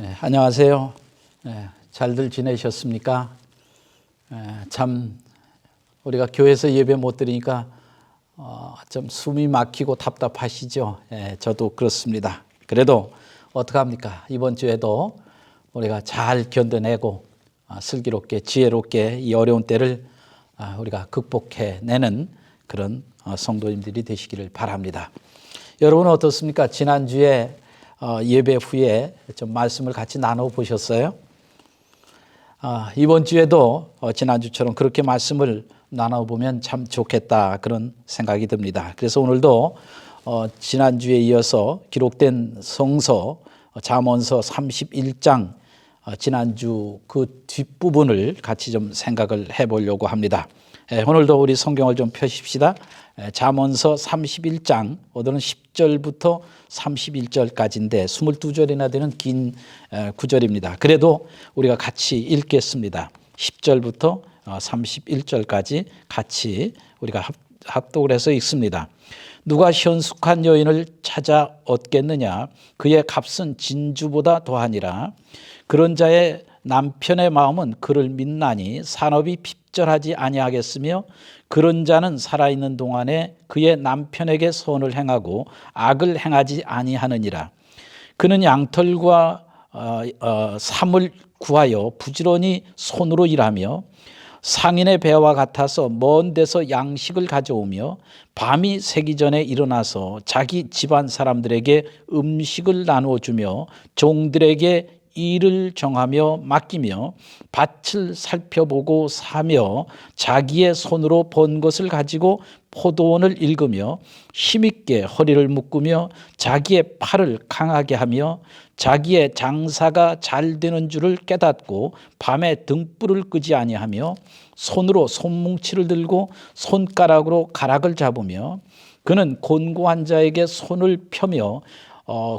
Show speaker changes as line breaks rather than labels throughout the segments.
안녕하세요. 잘들 지내셨습니까? 참 우리가 교회에서 예배 못 드리니까 좀 숨이 막히고 답답하시죠? 저도 그렇습니다. 그래도 어떡합니까? 이번 주에도 우리가 잘 견뎌내고 슬기롭게 지혜롭게 이 어려운 때를 우리가 극복해내는 그런 성도님들이 되시기를 바랍니다. 여러분은 어떻습니까? 지난주에 예배 후에 좀 말씀을 같이 나눠보셨어요? 이번 주에도 지난주처럼 그렇게 말씀을 나눠보면 참 좋겠다 그런 생각이 듭니다. 그래서 오늘도 지난주에 이어서 기록된 성서 잠언서 31장 지난주 그 뒷부분을 같이 좀 생각을 해보려고 합니다. 오늘도 우리 성경을 좀 펴십시다. 잠언서 31장 오늘은 10절부터 31절까지인데 22절이나 되는 긴 구절입니다. 그래도 우리가 같이 읽겠습니다. 10절부터 31절까지 같이 우리가 합독을 해서 읽습니다. 누가 현숙한 여인을 찾아 얻겠느냐? 그의 값은 진주보다 더하니라. 그런 자의 남편의 마음은 그를 믿나니 산업이 핍절하지 아니하겠으며 그런 자는 살아있는 동안에 그의 남편에게 선을 행하고 악을 행하지 아니하느니라. 그는 양털과 삼을 구하여 부지런히 손으로 일하며 상인의 배와 같아서 먼 데서 양식을 가져오며 밤이 새기 전에 일어나서 자기 집안 사람들에게 음식을 나누어 주며 종들에게 일을 정하며 맡기며 밭을 살펴보고 사며 자기의 손으로 번 것을 가지고 포도원을 읽으며 힘있게 허리를 묶으며 자기의 팔을 강하게 하며 자기의 장사가 잘 되는 줄을 깨닫고 밤에 등불을 끄지 아니하며 손으로 손뭉치를 들고 손가락으로 가락을 잡으며 그는 곤고한 자에게 손을 펴며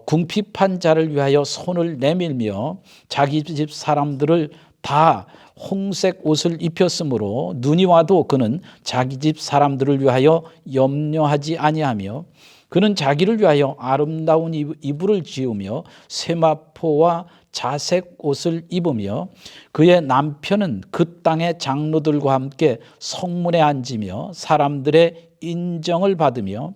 궁핍한 자를 위하여 손을 내밀며 자기 집 사람들을 다 홍색 옷을 입혔으므로 눈이 와도 그는 자기 집 사람들을 위하여 염려하지 아니하며 그는 자기를 위하여 아름다운 이불을 지으며 세마포와 자색 옷을 입으며 그의 남편은 그 땅의 장로들과 함께 성문에 앉으며 사람들의 인정을 받으며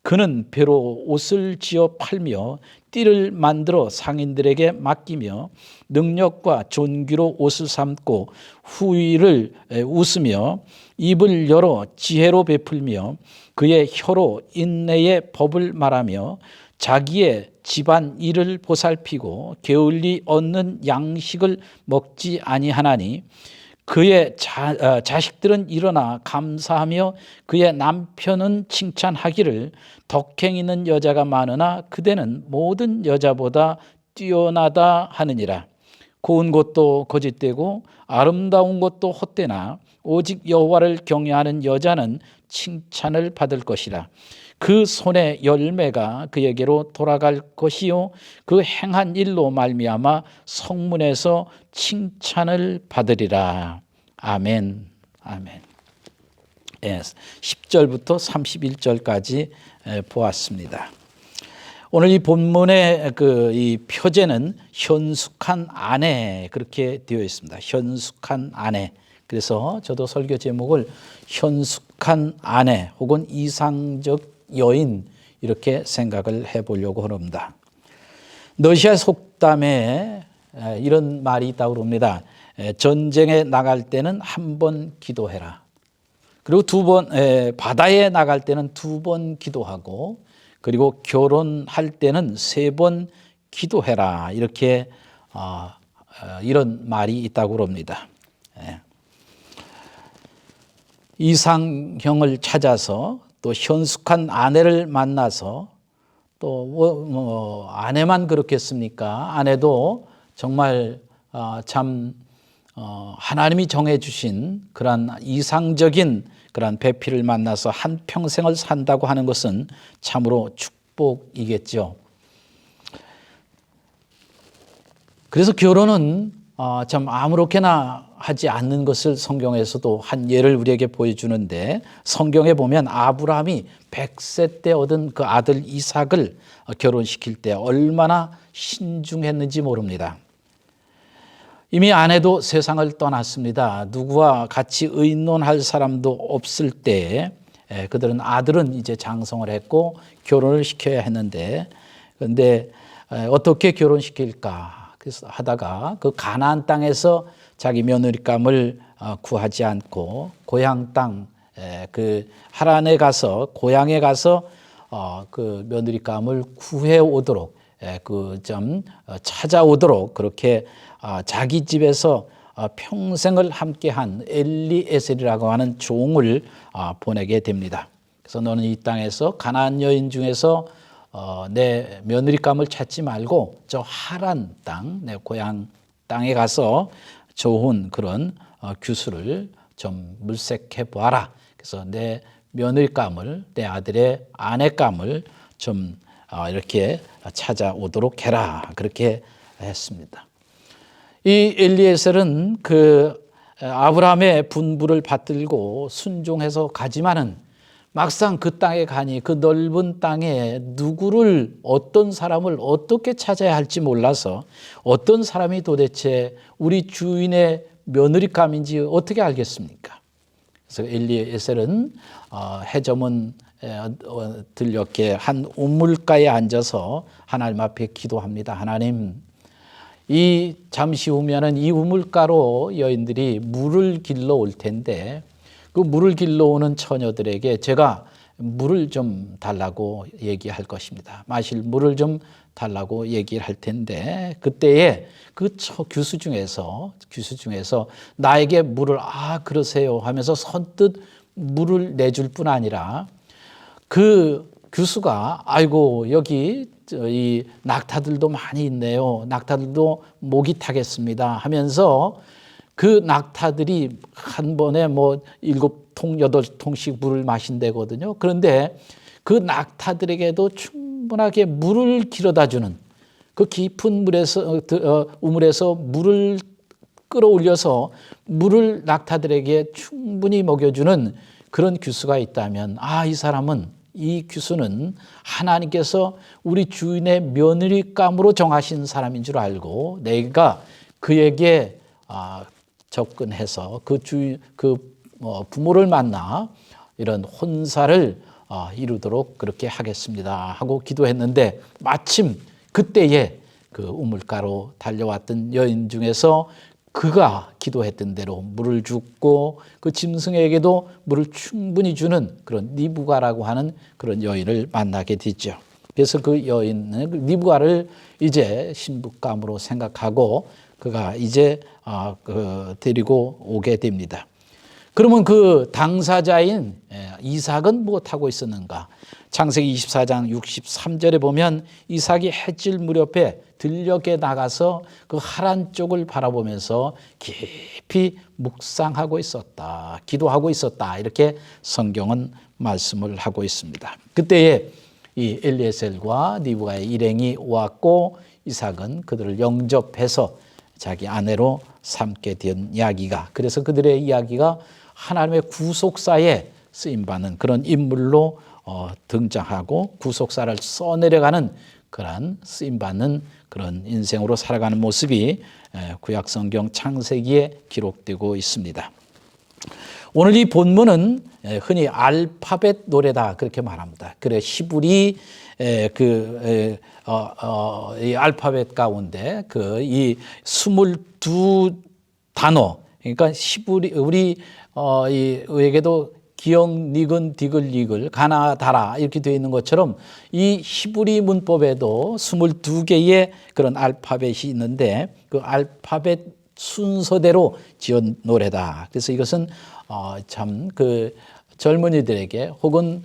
그는 배로 옷을 지어 팔며 띠를 만들어 상인들에게 맡기며 능력과 존귀로 옷을 삼고 후의를 웃으며 입을 열어 지혜로 베풀며 그의 혀로 인내의 법을 말하며 자기의 집안 일을 보살피고 게을리 얻는 양식을 먹지 아니하나니 그의 자식들은 일어나 감사하며 그의 남편은 칭찬하기를 덕행 있는 여자가 많으나 그대는 모든 여자보다 뛰어나다 하느니라. 고운 것도 거짓되고 아름다운 것도 헛되나 오직 여호와를 경외하는 여자는 칭찬을 받을 것이라. 그 손의 열매가 그에게로 돌아갈 것이요 그 행한 일로 말미암아 성문에서 칭찬을 받으리라. 아멘. 아멘. 10절부터 31절까지 보았습니다. 오늘 이 본문의 이 표제는 현숙한 아내 그렇게 되어 있습니다. 현숙한 아내. 그래서 저도 설교 제목을 현숙한 아내 혹은 이상적 여인 이렇게 생각을 해보려고 합니다. 러시아 속담에 이런 말이 있다고 합니다. 전쟁에 나갈 때는 한 번 기도해라. 그리고 바다에 나갈 때는 2번 기도하고 그리고 결혼할 때는 3번 기도해라. 이렇게 이런 말이 있다고 합니다. 이상형을 찾아서 또 현숙한 아내를 만나서 또 아내만 그렇겠습니까? 아내도 정말 참 하나님이 정해주신 그런 이상적인 그런 배필을 만나서 한 평생을 산다고 하는 것은 참으로 축복이겠죠. 그래서 결혼은 참 아무렇게나 하지 않는 것을 성경에서도 한 예를 우리에게 보여주는데, 성경에 보면 아브라함이 100세 때 얻은 그 아들 이삭을 결혼시킬 때 얼마나 신중했는지 모릅니다. 이미 아내도 세상을 떠났습니다. 누구와 같이 의논할 사람도 없을 때 그들은 아들은 이제 장성을 했고 결혼을 시켜야 했는데, 그런데 어떻게 결혼시킬까 그래서 하다가 그 가나안 땅에서 자기 며느리감을 구하지 않고 고향 땅 그 하란에 가서 고향에 가서 그 며느리감을 구해 오도록 그 좀 찾아오도록 그렇게 자기 집에서 평생을 함께한 엘리에셀이라고 하는 종을 보내게 됩니다. 그래서 너는 이 땅에서 가나안 여인 중에서 내 며느리감을 찾지 말고 저 하란 땅, 내 고향 땅에 가서 좋은 그런 규수를 좀 물색해 보아라. 그래서 내 며느리감을, 내 아들의 아내감을 좀 이렇게 찾아오도록 해라. 그렇게 했습니다. 이 엘리에셀은 그 아브라함의 분부를 받들고 순종해서 가지만은 막상 그 땅에 가니 그 넓은 땅에 누구를, 어떤 사람을 어떻게 찾아야 할지 몰라서 어떤 사람이 도대체 우리 주인의 며느리감인지 어떻게 알겠습니까? 그래서 엘리에셀은 해저문 들녘에 한 우물가에 앉아서 하나님 앞에 기도합니다. 하나님, 이 잠시 후면은 이 우물가로 여인들이 물을 길러 올 텐데 그 물을 길러 오는 처녀들에게 제가 물을 좀 달라고 얘기할 것입니다. 마실 물을 좀 달라고 얘기를 할 텐데 그때에 그 규수 중에서 나에게 물을 그러세요 하면서 선뜻 물을 내줄 뿐 아니라 그 규수가 아이고 여기 이 낙타들도 많이 있네요. 낙타들도 목이 타겠습니다 하면서 그 낙타들이 한 번에 뭐 7통, 8통씩 물을 마신다거든요. 그런데 그 낙타들에게도 충분하게 물을 길어다 주는 그 깊은 물에서 우물에서 물을 끌어올려서 물을 낙타들에게 충분히 먹여주는 그런 규수가 있다면 이 사람은, 이 규수는 하나님께서 우리 주인의 며느리감으로 정하신 사람인 줄 알고 내가 그에게 접근해서 그 부모를 만나 이런 혼사를 이루도록 그렇게 하겠습니다 하고 기도했는데 마침 그때에 그 우물가로 달려왔던 여인 중에서 그가 기도했던 대로 물을 줍고 그 짐승에게도 물을 충분히 주는 그런 리브가라고 하는 그런 여인을 만나게 되죠. 그래서 그 여인은 리브가를 이제 신부감으로 생각하고 그가 이제 데리고 오게 됩니다. 그러면 그 당사자인 이삭은 무엇하고 있었는가? 창세기 24장 63절에 보면 이삭이 해질 무렵에 들녘에 나가서 그 하란 쪽을 바라보면서 깊이 묵상하고 있었다, 기도하고 있었다, 이렇게 성경은 말씀을 하고 있습니다. 그때에 이 엘리에셀과 리브가의 일행이 왔고 이삭은 그들을 영접해서 자기 아내로 삼게 된 이야기가, 그래서 그들의 이야기가 하나님의 구속사에 쓰임받는 그런 인물로 등장하고 구속사를 써내려가는 그런 쓰임받는 그런 인생으로 살아가는 모습이 구약성경 창세기에 기록되고 있습니다. 오늘 이 본문은 흔히 알파벳 노래다 그렇게 말합니다. 그래 히브리 이 알파벳 가운데 이 22단어, 그러니까 히브리 우리에게도 기역, 니근, 디글, 리글, 가나, 다라 이렇게 되어 있는 것처럼 이 히브리 문법에도 22개의 그런 알파벳이 있는데 그 알파벳 순서대로 지은 노래다. 그래서 이것은 참 그 젊은이들에게 혹은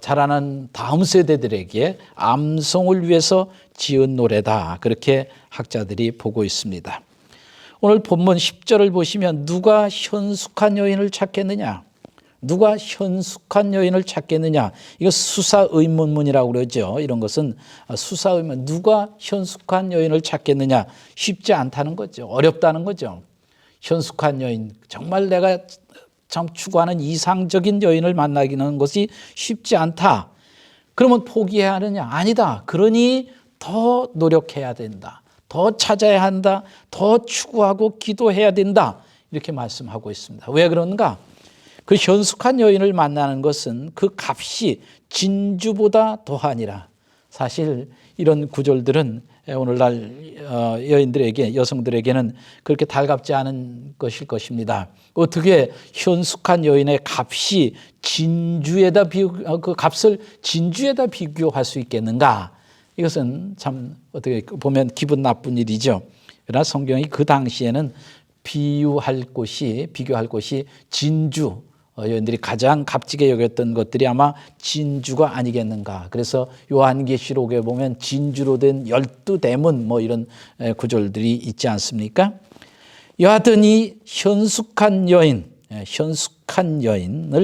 자라는 다음 세대들에게 암송을 위해서 지은 노래다. 그렇게 학자들이 보고 있습니다. 오늘 본문 10절을 보시면 누가 현숙한 여인을 찾겠느냐? 누가 현숙한 여인을 찾겠느냐. 이거 수사의문문이라고 그러죠. 이런 것은 수사의문. 누가 현숙한 여인을 찾겠느냐. 쉽지 않다는 거죠. 어렵다는 거죠. 현숙한 여인, 정말 내가 참 추구하는 이상적인 여인을 만나기는 것이 쉽지 않다. 그러면 포기해야 하느냐? 아니다. 그러니 더 노력해야 된다. 더 찾아야 한다. 더 추구하고 기도해야 된다. 이렇게 말씀하고 있습니다. 왜 그런가? 그 현숙한 여인을 만나는 것은 그 값이 진주보다 더하니라. 사실 이런 구절들은 오늘날 여인들에게, 여성들에게는 그렇게 달갑지 않은 것일 것입니다. 어떻게 현숙한 여인의 값이 진주에다 그 값을 진주에다 비교할 수 있겠는가? 이것은 참 어떻게 보면 기분 나쁜 일이죠. 그러나 성경이 그 당시에는 비교할 곳이 진주, 여인들이 가장 값지게 여겼던 것들이 아마 진주가 아니겠는가. 그래서 요한계시록에 보면 진주로 된 12대문 뭐 이런 구절들이 있지 않습니까? 여하튼 이 현숙한 여인을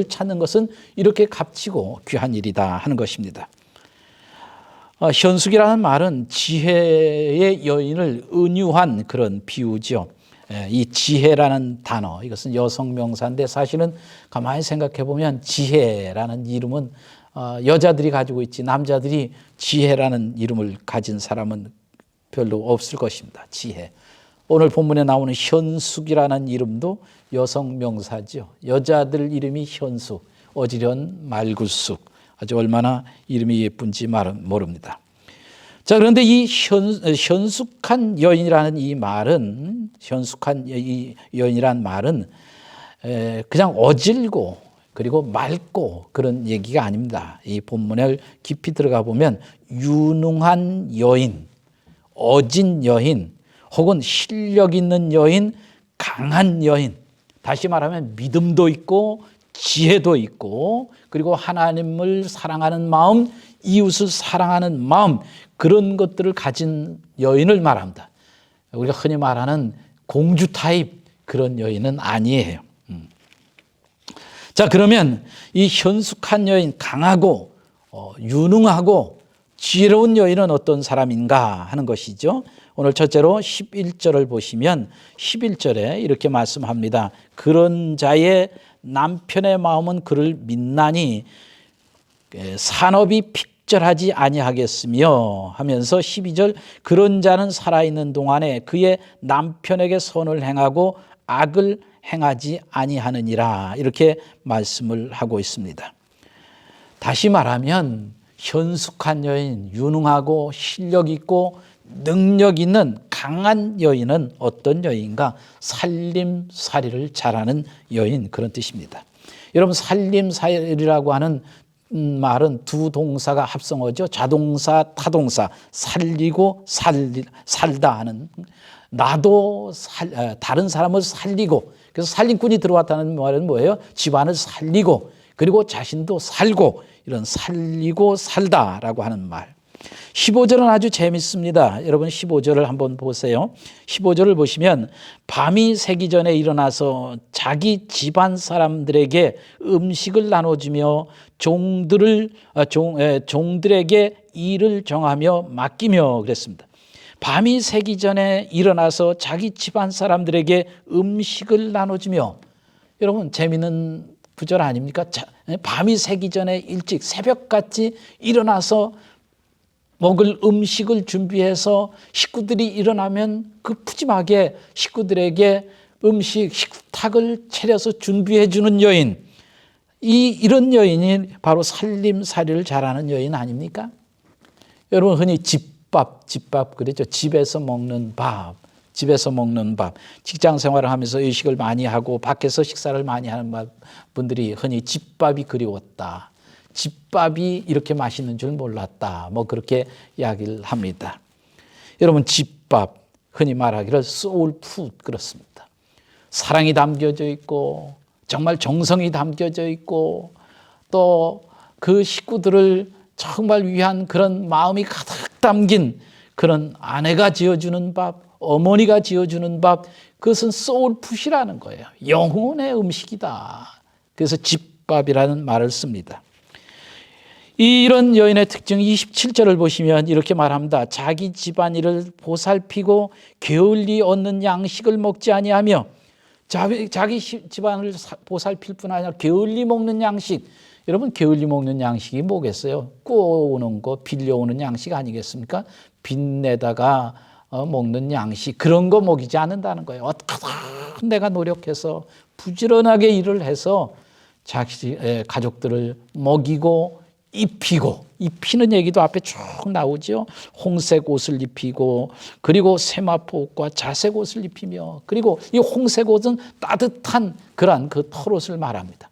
찾는 것은 이렇게 값지고 귀한 일이다 하는 것입니다. 현숙이라는 말은 지혜의 여인을 은유한 그런 비유죠. 이 지혜라는 단어, 이것은 여성 명사인데 사실은 가만히 생각해 보면 지혜라는 이름은 여자들이 가지고 있지 남자들이 지혜라는 이름을 가진 사람은 별로 없을 것입니다. 지혜. 오늘 본문에 나오는 현숙이라는 이름도 여성 명사죠. 여자들 이름이 현숙, 어지런 말구숙. 아주 얼마나 이름이 예쁜지 모릅니다. 자, 그런데 이 현숙한 여인이라는 이 말은, 현숙한 여인이라는 말은 그냥 어질고 그리고 맑고 그런 얘기가 아닙니다. 이 본문을 깊이 들어가 보면 유능한 여인, 어진 여인, 혹은 실력 있는 여인, 강한 여인, 다시 말하면 믿음도 있고 지혜도 있고 그리고 하나님을 사랑하는 마음, 이웃을 사랑하는 마음, 그런 것들을 가진 여인을 말합니다. 우리가 흔히 말하는 공주 타입 그런 여인은 아니에요. 자, 그러면 이 현숙한 여인, 강하고 유능하고 지혜로운 여인은 어떤 사람인가 하는 것이죠. 오늘 첫째로 11절을 보시면 11절에 이렇게 말씀합니다. 그런 자의 남편의 마음은 그를 믿나니 산업이 핍절하지 아니하겠으며 하면서 12절 그런 자는 살아있는 동안에 그의 남편에게 선을 행하고 악을 행하지 아니하느니라, 이렇게 말씀을 하고 있습니다. 다시 말하면 현숙한 여인, 유능하고 실력 있고 능력 있는 강한 여인은 어떤 여인가? 살림살이를 잘하는 여인, 그런 뜻입니다. 여러분, 살림살이라고 하는 말은 두 동사가 합성어죠. 자동사, 타동사. 살리고 살다 하는, 나도 다른 사람을 살리고, 그래서 살림꾼이 들어왔다는 말은 뭐예요? 집안을 살리고 그리고 자신도 살고, 이런 살리고 살다라고 하는 말. 15절은 아주 재밌습니다. 여러분 15절을 한번 보세요. 15절을 보시면 밤이 새기 전에 일어나서 자기 집안 사람들에게 음식을 나눠주며 종들에게 일을 정하며 맡기며 그랬습니다. 밤이 새기 전에 일어나서 자기 집안 사람들에게 음식을 나눠주며, 여러분 재미있는 구절 아닙니까? 밤이 새기 전에 일찍 새벽같이 일어나서 먹을 음식을 준비해서 식구들이 일어나면 그 푸짐하게 식구들에게 음식, 식탁을 차려서 준비해 주는 여인, 이런 여인이 바로 살림살이를 잘하는 여인 아닙니까? 여러분 흔히 집밥 그랬죠. 집에서 먹는 밥. 직장 생활을 하면서 의식을 많이 하고 밖에서 식사를 많이 하는 분들이 흔히 집밥이 그리웠다, 집밥이 이렇게 맛있는 줄 몰랐다, 뭐 그렇게 이야기를 합니다. 여러분, 집밥, 흔히 말하기를 소울푸드, 그렇습니다. 사랑이 담겨져 있고 정말 정성이 담겨져 있고 또 그 식구들을 정말 위한 그런 마음이 가득 담긴 그런 아내가 지어주는 밥, 어머니가 지어주는 밥, 그것은 소울푸드라는 거예요. 영혼의 음식이다. 그래서 집밥 집밥이라는 말을 씁니다. 이런 여인의 특징 27절을 보시면 이렇게 말합니다. 자기 집안일을 보살피고 게을리 얻는 양식을 먹지 아니하며, 자기 집안을 보살필 뿐 아니라 게을리 먹는 양식. 여러분, 게을리 먹는 양식이 뭐겠어요? 꾸어오는 거, 빌려오는 양식 아니겠습니까? 빚내다가 먹는 양식, 그런 거 먹이지 않는다는 거예요. 어떻게든 내가 노력해서 부지런하게 일을 해서 자기 가족들을 먹이고 입히고, 입히는 얘기도 앞에 쭉 나오죠. 홍색 옷을 입히고, 그리고 세마포 옷과 자색 옷을 입히며, 그리고 이 홍색 옷은 따뜻한 그러한 그 털옷을 말합니다.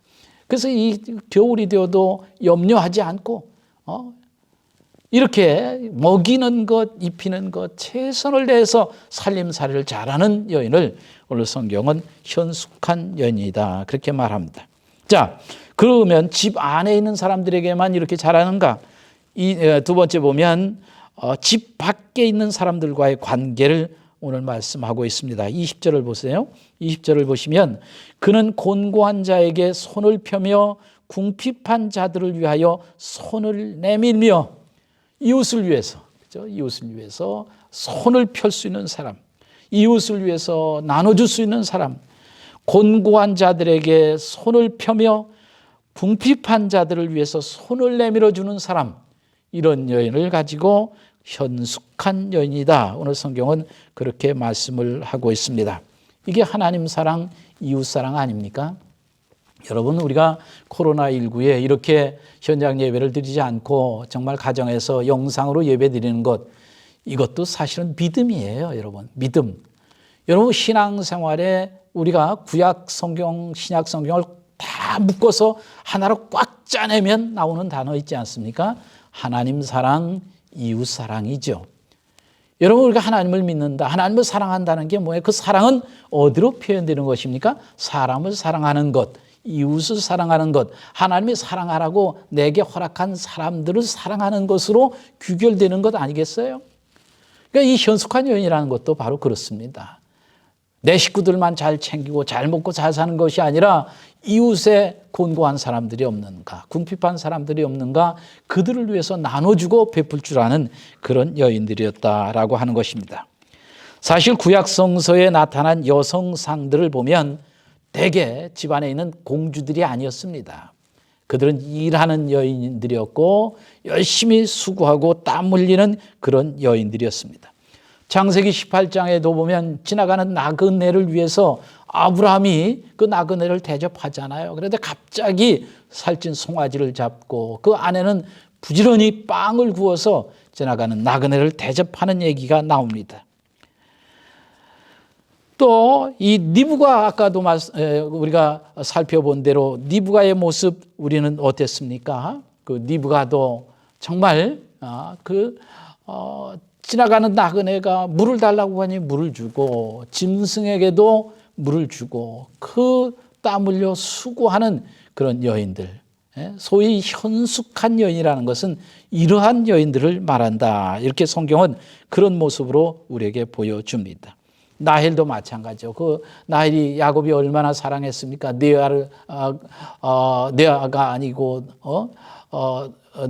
그래서 이 겨울이 되어도 염려하지 않고 이렇게 먹이는 것, 입히는 것, 최선을 다해서 살림살이를 잘하는 여인을 오늘 성경은 현숙한 여인이다, 그렇게 말합니다. 자, 그러면 집 안에 있는 사람들에게만 이렇게 잘하는가? 이 두 번째 보면 집 밖에 있는 사람들과의 관계를 오늘 말씀하고 있습니다. 20절을 보세요. 20절을 보시면 그는 곤고한 자에게 손을 펴며 궁핍한 자들을 위하여 손을 내밀며, 이웃을 위해서, 그렇죠? 이웃을 위해서 손을 펼 수 있는 사람, 이웃을 위해서 나눠줄 수 있는 사람, 곤고한 자들에게 손을 펴며 궁핍한 자들을 위해서 손을 내밀어 주는 사람, 이런 여인을 가지고 현숙한 여인이다. 오늘 성경은 그렇게 말씀을 하고 있습니다. 이게 하나님 사랑, 이웃 사랑 아닙니까? 여러분, 우리가 코로나19에 이렇게 현장 예배를 드리지 않고 정말 가정에서 영상으로 예배 드리는 것, 이것도 사실은 믿음이에요, 여러분. 믿음. 여러분, 신앙생활에 우리가 구약 성경, 신약 성경을 다 묶어서 하나로 꽉 짜내면 나오는 단어 있지 않습니까? 하나님 사랑, 이웃 사랑이죠. 여러분, 우리가 하나님을 믿는다, 하나님을 사랑한다는 게 뭐예요? 그 사랑은 어디로 표현되는 것입니까? 사람을 사랑하는 것, 이웃을 사랑하는 것, 하나님이 사랑하라고 내게 허락한 사람들을 사랑하는 것으로 귀결되는 것 아니겠어요? 그러니까 이 현숙한 여인이라는 것도 바로 그렇습니다. 내 식구들만 잘 챙기고 잘 먹고 잘 사는 것이 아니라 이웃에 곤고한 사람들이 없는가, 궁핍한 사람들이 없는가, 그들을 위해서 나눠주고 베풀 줄 아는 그런 여인들이었다라고 하는 것입니다. 사실 구약 성서에 나타난 여성상들을 보면 대개 집안에 있는 공주들이 아니었습니다. 그들은 일하는 여인들이었고 열심히 수고하고 땀 흘리는 그런 여인들이었습니다. 창세기 18장에도 보면 지나가는 나그네를 위해서 아브라함이 그 나그네를 대접하잖아요. 그런데 갑자기 살찐 송아지를 잡고 그 안에는 부지런히 빵을 구워서 지나가는 나그네를 대접하는 얘기가 나옵니다. 또 이 니브가, 아까도 우리가 살펴본 대로 니브가의 모습 우리는 어땠습니까? 그 니브가도 정말 지나가는 나그네가 물을 달라고 하니 물을 주고, 짐승에게도 물을 주고, 그 땀 흘려 수고하는 그런 여인들, 소위 현숙한 여인이라는 것은 이러한 여인들을 말한다, 이렇게 성경은 그런 모습으로 우리에게 보여줍니다. 라헬도 마찬가지죠. 그 라헬이 야곱이 얼마나 사랑했습니까? 레아가 아니고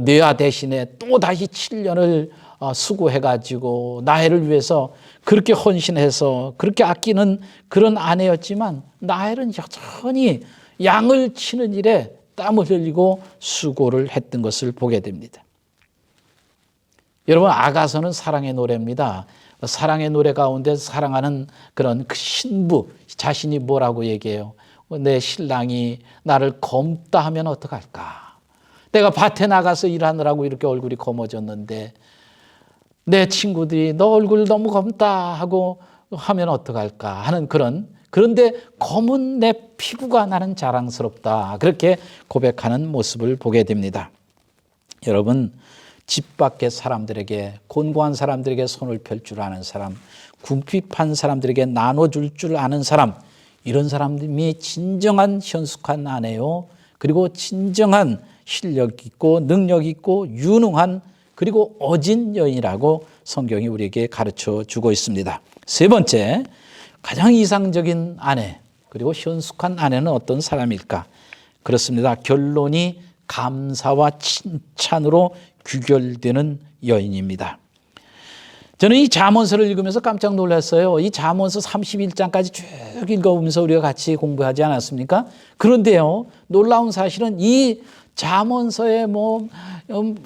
레아 대신에 또 다시 7년을 수고해가지고 라헬을 위해서 그렇게 헌신해서 그렇게 아끼는 그런 아내였지만, 라헬은 여전히 양을 치는 일에 땀을 흘리고 수고를 했던 것을 보게 됩니다. 여러분, 아가서는 사랑의 노래입니다. 사랑의 노래 가운데 사랑하는 그런 그 신부 자신이 뭐라고 얘기해요? 내 신랑이 나를 검다 하면 어떡할까? 내가 밭에 나가서 일하느라고 이렇게 얼굴이 검어졌는데 내 친구들이 너 얼굴 너무 검다 하고 하면 어떡할까 하는 그런데 검은 내 피부가 나는 자랑스럽다, 그렇게 고백하는 모습을 보게 됩니다. 여러분, 집 밖의 사람들에게, 곤고한 사람들에게 손을 펼 줄 아는 사람, 궁핍한 사람들에게 나눠줄 줄 아는 사람, 이런 사람들이 진정한 현숙한 아내요, 그리고 진정한 실력 있고 능력 있고 유능한, 그리고 어진 여인이라고 성경이 우리에게 가르쳐 주고 있습니다. 세 번째, 가장 이상적인 아내, 그리고 현숙한 아내는 어떤 사람일까? 그렇습니다. 결론이 감사와 칭찬으로 귀결되는 여인입니다. 저는 이 잠언서를 읽으면서 깜짝 놀랐어요. 이 잠언서 31장까지 쭉 읽어보면서 우리가 같이 공부하지 않았습니까? 그런데요, 놀라운 사실은 이 잠언서에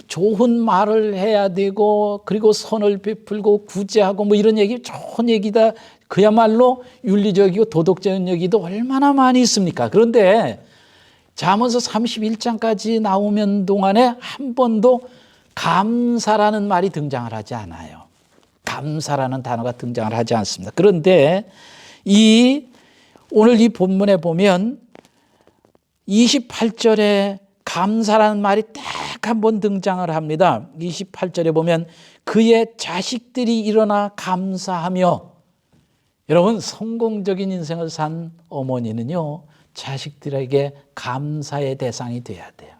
좋은 말을 해야 되고, 그리고 선을 베풀고 구제하고 이런 얘기, 좋은 얘기다. 그야말로 윤리적이고 도덕적인 얘기도 얼마나 많이 있습니까? 그런데 잠언서 31장까지 나오면 동안에 한 번도 감사라는 말이 등장을 하지 않아요. 감사라는 단어가 등장을 하지 않습니다. 그런데 오늘 이 본문에 보면 28절에 감사라는 말이 딱 한 번 등장을 합니다. 28절에 보면 그의 자식들이 일어나 감사하며, 여러분, 성공적인 인생을 산 어머니는요, 자식들에게 감사의 대상이 돼야 돼요.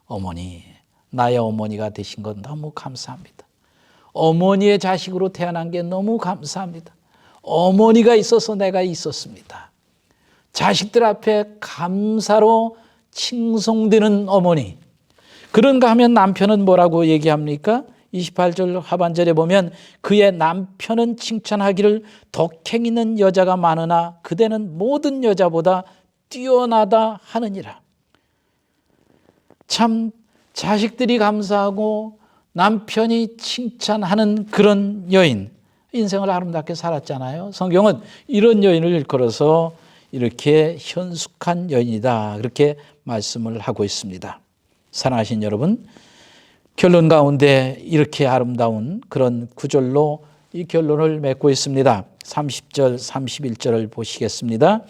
어머니, 나의 어머니가 되신 건 너무 감사합니다. 어머니의 자식으로 태어난 게 너무 감사합니다. 어머니가 있어서 내가 있었습니다. 자식들 앞에 감사로 칭송되는 어머니. 그런가 하면 남편은 뭐라고 얘기합니까? 28절 하반절에 보면 그의 남편은 칭찬하기를 덕행 있는 여자가 많으나 그대는 모든 여자보다 뛰어나다 하느니라. 참 자식들이 감사하고 남편이 칭찬하는 그런 여인, 인생을 아름답게 살았잖아요. 성경은 이런 여인을 일컬어서 이렇게 현숙한 여인이다, 그렇게 말씀을 하고 있습니다. 사랑하신 여러분, 결론 가운데 이렇게 아름다운 그런 구절로 이 결론을 맺고 있습니다. 30절, 31절을 보시겠습니다.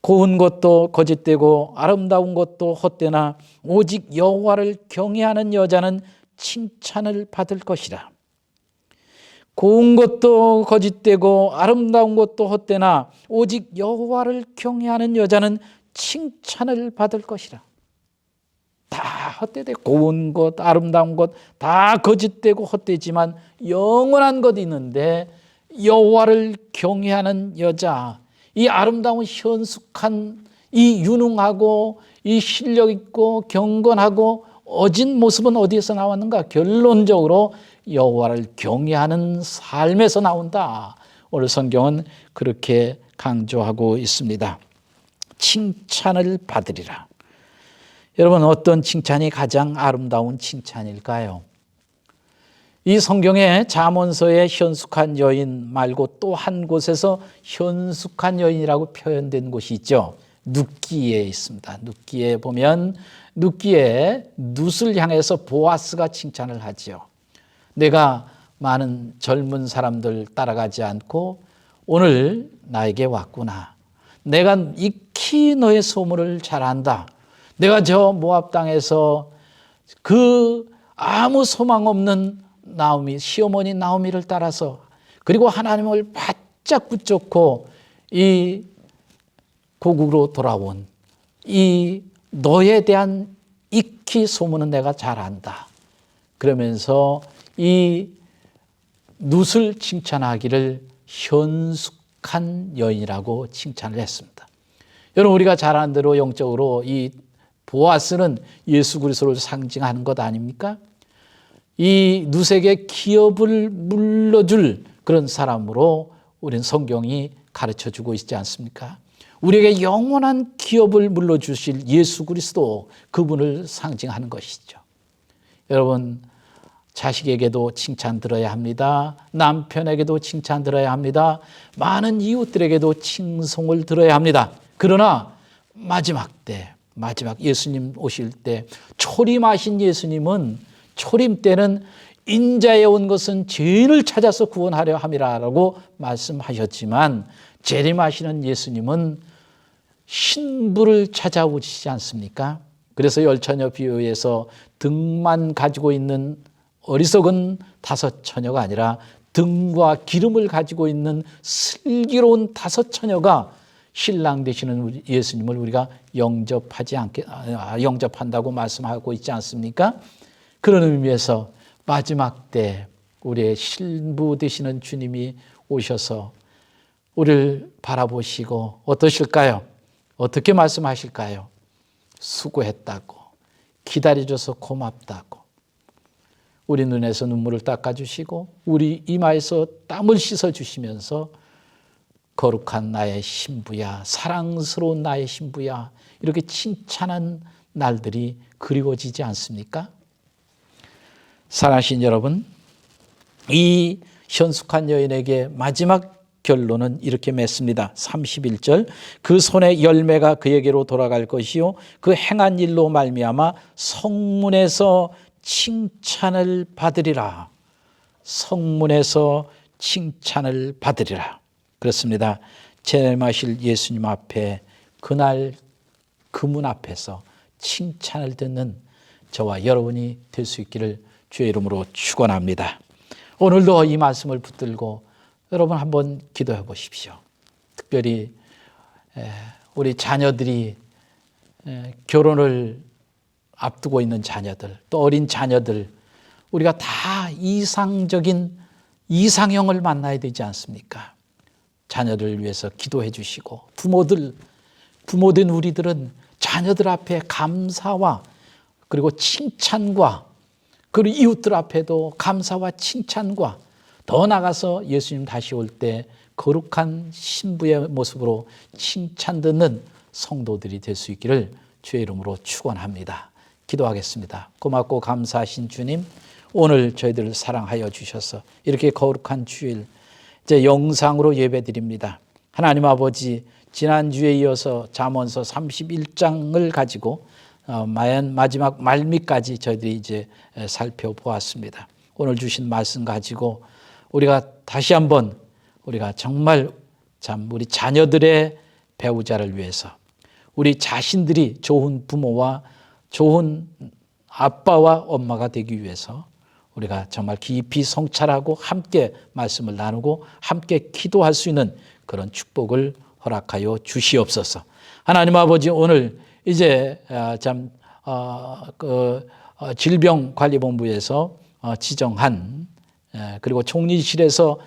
고운 것도 거짓되고 아름다운 것도 헛되나 오직 여호와를 경외하는 여자는 칭찬을 받을 것이라. 고운 것도 거짓되고 아름다운 것도 헛되나 오직 여호와를 경외하는 여자는 칭찬을 받을 것이라. 다 헛되되 고운 것, 아름다운 것 다 거짓되고 헛되지만 영원한 것이 있는데 여호와를 경외하는 여자, 이 아름다운 현숙한, 이 유능하고 이 실력 있고 경건하고 어진 모습은 어디에서 나왔는가? 결론적으로 여호와를 경외하는 삶에서 나온다. 오늘 성경은 그렇게 강조하고 있습니다. 칭찬을 받으리라. 여러분, 어떤 칭찬이 가장 아름다운 칭찬일까요? 이 성경의 잠언서의 현숙한 여인 말고 또 한 곳에서 현숙한 여인이라고 표현된 곳이 있죠. 눕기에 있습니다. 눕기에 보면 눕기에 룻을 향해서 보아스가 칭찬을 하지요. 내가 많은 젊은 사람들 따라가지 않고 오늘 나에게 왔구나. 내가 익히 너의 소문을 잘 안다. 내가 저 모압 땅에서 그 아무 소망 없는 나오미, 시어머니 나오미를 따라서, 그리고 하나님을 바짝 붙잡고 이 고국으로 돌아온 이 너에 대한 익히 소문은 내가 잘 안다. 그러면서 이 룻을 칭찬하기를 현숙한 여인이라고 칭찬을 했습니다. 여러분, 우리가 잘 아는 대로 영적으로 이 보아스는 예수 그리스도를 상징하는 것 아닙니까? 이 룻에게 기업을 물려줄 그런 사람으로 우리는 성경이 가르쳐주고 있지 않습니까? 우리에게 영원한 기업을 물려주실 예수 그리스도, 그분을 상징하는 것이죠. 여러분, 자식에게도 칭찬 들어야 합니다. 남편에게도 칭찬 들어야 합니다. 많은 이웃들에게도 칭송을 들어야 합니다. 그러나 마지막 때, 마지막 예수님 오실 때, 초림하신 예수님은 초림 때는 인자에 온 것은 죄인을 찾아서 구원하려 함이라고 말씀하셨지만, 재림하시는 예수님은 신부를 찾아오시지 않습니까? 그래서 열처녀 비유에서 등만 가지고 있는 어리석은 5처녀가 아니라 등과 기름을 가지고 있는 슬기로운 5처녀가 신랑 되시는 예수님을 우리가 영접한다고 말씀하고 있지 않습니까? 그런 의미에서 마지막 때 우리의 신부 되시는 주님이 오셔서 우리를 바라보시고 어떠실까요? 어떻게 말씀하실까요? 수고했다고, 기다려줘서 고맙다고, 우리 눈에서 눈물을 닦아주시고 우리 이마에서 땀을 씻어주시면서 거룩한 나의 신부야, 사랑스러운 나의 신부야, 이렇게 칭찬한 날들이 그리워지지 않습니까? 사랑하신 여러분, 이 현숙한 여인에게 마지막 결론은 이렇게 맺습니다. 31절, 그 손의 열매가 그에게로 돌아갈 것이요 그 행한 일로 말미암아 성문에서 칭찬을 받으리라. 성문에서 칭찬을 받으리라. 그렇습니다. 재림하실 예수님 앞에 그날 그 문 앞에서 칭찬을 듣는 저와 여러분이 될 수 있기를 주의 이름으로 축원합니다. 오늘도 이 말씀을 붙들고 여러분 한번 기도해 보십시오. 특별히 우리 자녀들이 결혼을 앞두고 있는 자녀들, 또 어린 자녀들, 우리가 다 이상적인 이상형을 만나야 되지 않습니까? 자녀들을 위해서 기도해 주시고, 부모된 우리들은 자녀들 앞에 감사와 그리고 칭찬과, 그리고 이웃들 앞에도 감사와 칭찬과, 더 나아가서 예수님 다시 올 때 거룩한 신부의 모습으로 칭찬 듣는 성도들이 될 수 있기를 주의 이름으로 축원합니다. 기도하겠습니다. 고맙고 감사하신 주님, 오늘 저희들을 사랑하여 주셔서 이렇게 거룩한 주일 이제 영상으로 예배드립니다. 하나님 아버지, 지난주에 이어서 잠언서 31장을 가지고 마지막 말미까지 저희들이 이제 살펴보았습니다. 오늘 주신 말씀 가지고 우리가 다시 한번 우리가 정말 참 우리 자녀들의 배우자를 위해서, 우리 자신들이 좋은 부모와 좋은 아빠와 엄마가 되기 위해서 우리가 정말 깊이 성찰하고 함께 말씀을 나누고 함께 기도할 수 있는 그런 축복을 허락하여 주시옵소서. 하나님 아버지, 오늘 이제 질병관리본부에서 지정한, 그리고 총리실에서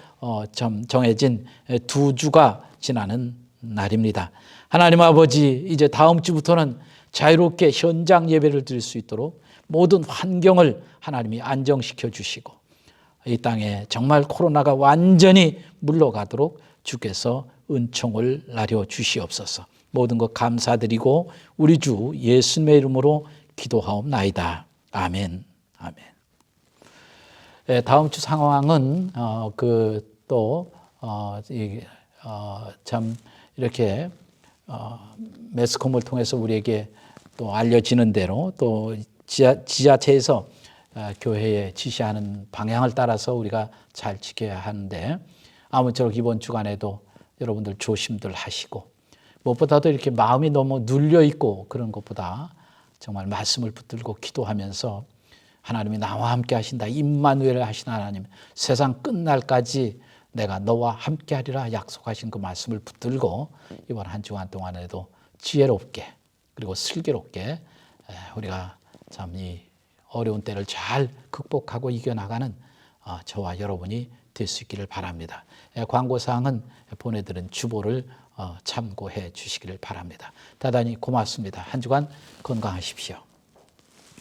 정해진 2주가 지나는 날입니다. 하나님 아버지, 이제 다음 주부터는 자유롭게 현장 예배를 드릴 수 있도록 모든 환경을 하나님이 안정시켜 주시고 이 땅에 정말 코로나가 완전히 물러가도록 주께서 은총을 나려 주시옵소서. 모든 것 감사드리고 우리 주 예수님의 이름으로 기도하옵나이다. 아멘. 아멘. 다음 주 상황은 참 이렇게 매스컴을 통해서 우리에게 또 알려지는 대로 또 지자체에서 교회에 지시하는 방향을 따라서 우리가 잘 지켜야 하는데, 아무쪼록 이번 주간에도 여러분들 조심들 하시고, 무엇보다도 이렇게 마음이 너무 눌려 있고 그런 것보다 정말 말씀을 붙들고 기도하면서 하나님이 나와 함께 하신다, 임마누엘 하신 하나님, 세상 끝날까지 내가 너와 함께 하리라 약속하신 그 말씀을 붙들고 이번 한 주간 동안에도 지혜롭게 그리고 슬기롭게 우리가 참 이 어려운 때를 잘 극복하고 이겨나가는 저와 여러분이 될 수 있기를 바랍니다. 광고사항은 보내드린 주보를 참고해 주시기를 바랍니다. 대단히 고맙습니다. 한 주간 건강하십시오.